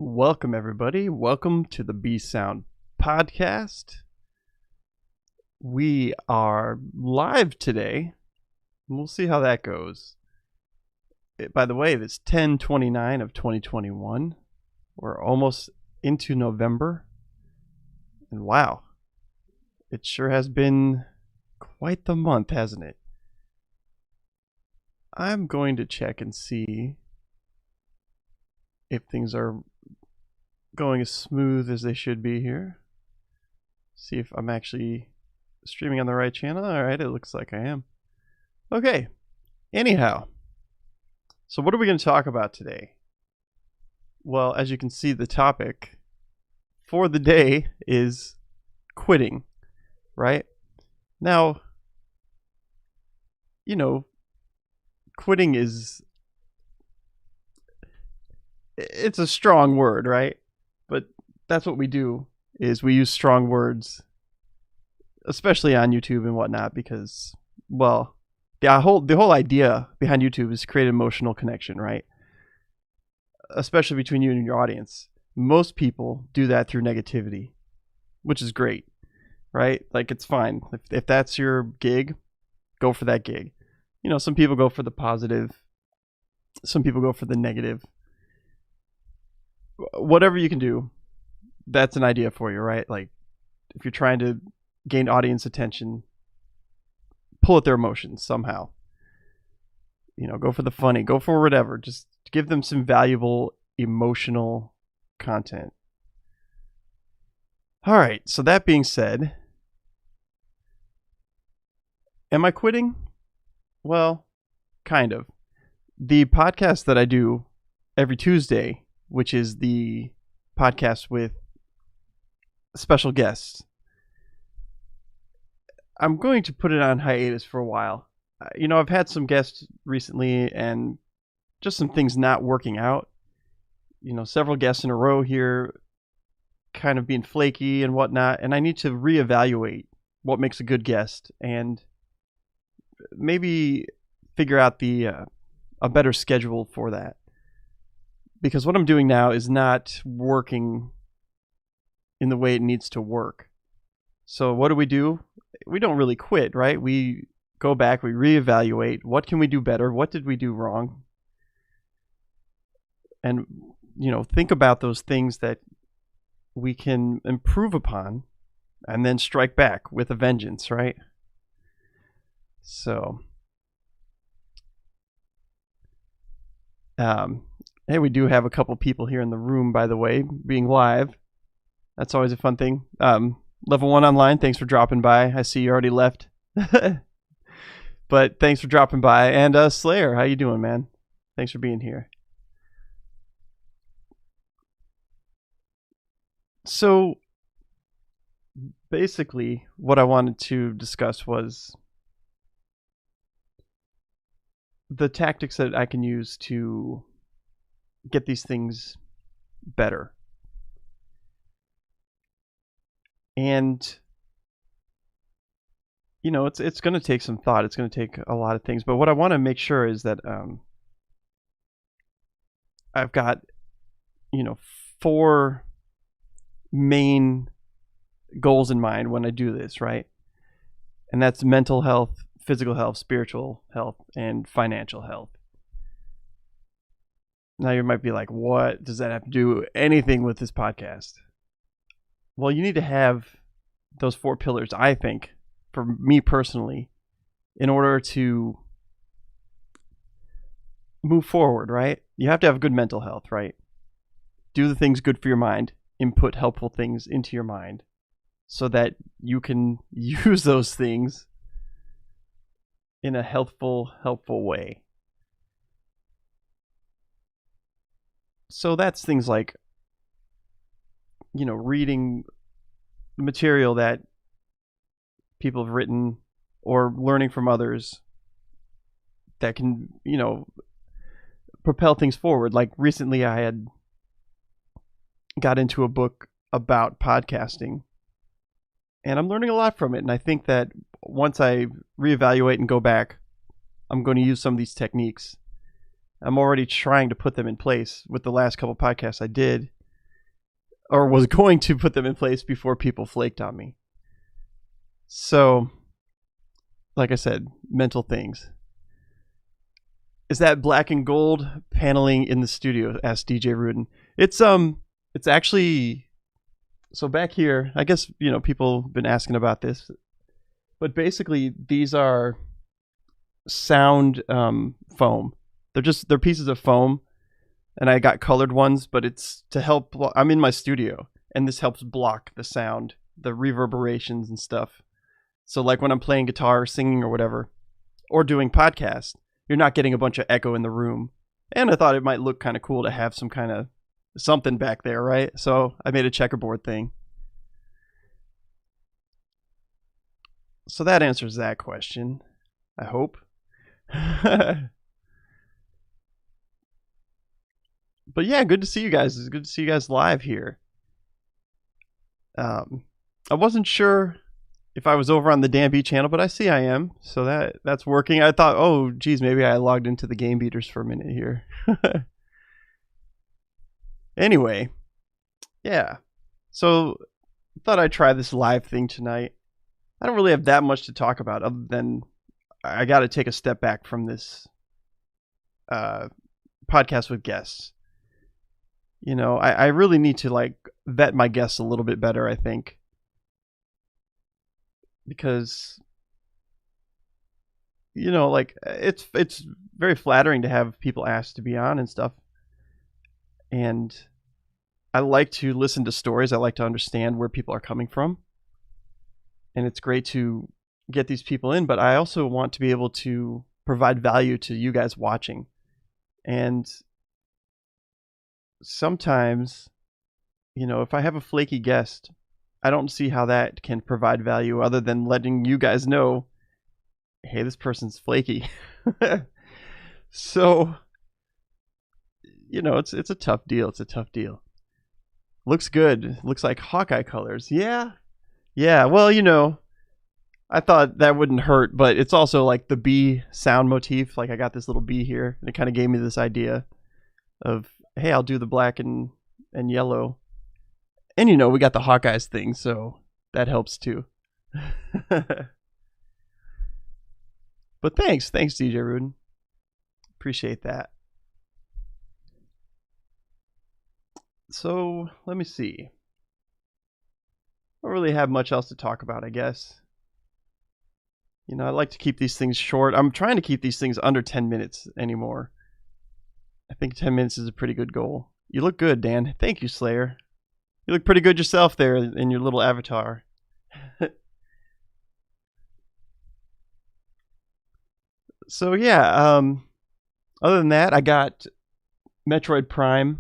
Welcome, everybody. Welcome to the B Sound podcast. We are live today, and we'll see how that goes. By the way, it's 10/29 of 2021. We're almost into November. And wow, it sure has been quite the month, hasn't it? I'm going to check and see if things are going as smooth as they should be here. See if I'm actually streaming on the right channel. All right, it looks like I am. Okay. Anyhow, so what are we going to talk about today? Well, as you can see, the topic for the day is quitting, right? Now, quitting it's a strong word, right? But that's what we do, is we use strong words, especially on YouTube and whatnot, because, well, the whole idea behind YouTube is to create emotional connection, right? Especially between you and your audience. Most people do that through negativity, which is great, right? Like, it's fine. If that's your gig, go for that gig. Some people go for the positive. Some people go for the negative. Whatever you can do, that's an idea for you, right? Like, if you're trying to gain audience attention, pull at their emotions somehow. Go for the funny, go for whatever. Just give them some valuable emotional content. All right, so that being said, am I quitting? Well, kind of. The podcast that I do every Tuesday, which is the podcast with special guests, I'm going to put it on hiatus for a while. I've had some guests recently and just some things not working out. Several guests in a row here kind of being flaky and whatnot, and I need to reevaluate what makes a good guest and maybe figure out a better schedule for that. Because what I'm doing now is not working in the way it needs to work. So what do? We don't really quit, right? We go back, we reevaluate. What can we do better? What did we do wrong? And, think about those things that we can improve upon and then strike back with a vengeance, right? So, hey, we do have a couple people here in the room, by the way, being live. That's always a fun thing. Level 1 Online, thanks for dropping by. I see you already left. But thanks for dropping by. And Slayer, how you doing, man? Thanks for being here. So, basically, what I wanted to discuss was the tactics that I can use to get these things better. And it's going to take some thought. It's going to take a lot of things. But what I want to make sure is that I've got 4 main goals in mind when I do this, right? And that's mental health, physical health, spiritual health, and financial health. Now you might be like, what does that have to do anything with this podcast? Well, you need to have those 4 pillars, I think, for me personally, in order to move forward, right? You have to have good mental health, right? Do the things good for your mind, input helpful things into your mind so that you can use those things in a helpful way. So that's things like, reading material that people have written or learning from others that can, propel things forward. Like recently I had got into a book about podcasting and I'm learning a lot from it. And I think that once I reevaluate and go back, I'm going to use some of these techniques. I'm already trying to put them in place with the last couple podcasts I did. or was going to put them in place before people flaked on me. So, like I said, mental things. Is that black and gold paneling in the studio? Asked DJ Rudin. It's actually, so back here, I guess, people have been asking about this, but basically these are sound foam. They're pieces of foam, and I got colored ones, but it's to help. I'm in my studio, and this helps block the sound, the reverberations and stuff. So like when I'm playing guitar, singing, or whatever, or doing podcasts, you're not getting a bunch of echo in the room. And I thought it might look kind of cool to have some kind of something back there, right? So I made a checkerboard thing. So that answers that question, I hope. But yeah, good to see you guys. It's good to see you guys live here. I wasn't sure if I was over on the Dan B channel, but I see I am. So that's working. I thought, oh, geez, maybe I logged into the Game Beaters for a minute here. Anyway, yeah. So thought I'd try this live thing tonight. I don't really have that much to talk about other than I got to take a step back from this podcast with guests. I really need to vet my guests a little bit better, I think. Because it's very flattering to have people ask to be on and stuff. And I like to listen to stories. I like to understand where people are coming from. And it's great to get these people in, but I also want to be able to provide value to you guys watching. And sometimes, if I have a flaky guest, I don't see how that can provide value other than letting you guys know, hey, this person's flaky. So, it's a tough deal. It's a tough deal. Looks good. Looks like Hawkeye colors. Yeah. Yeah. Well, I thought that wouldn't hurt, but it's also like the bee sound motif. Like I got this little bee here, and it kind of gave me this idea of, hey, I'll do the black and yellow. And we got the Hawkeyes thing, so that helps too. But thanks DJ Rudin. Appreciate that. So let me see. I don't really have much else to talk about, I guess. I like to keep these things short. I'm trying to keep these things under 10 minutes anymore. I think 10 minutes is a pretty good goal. You look good, Dan. Thank you, Slayer. You look pretty good yourself there in your little avatar. So yeah, other than that, I got Metroid Prime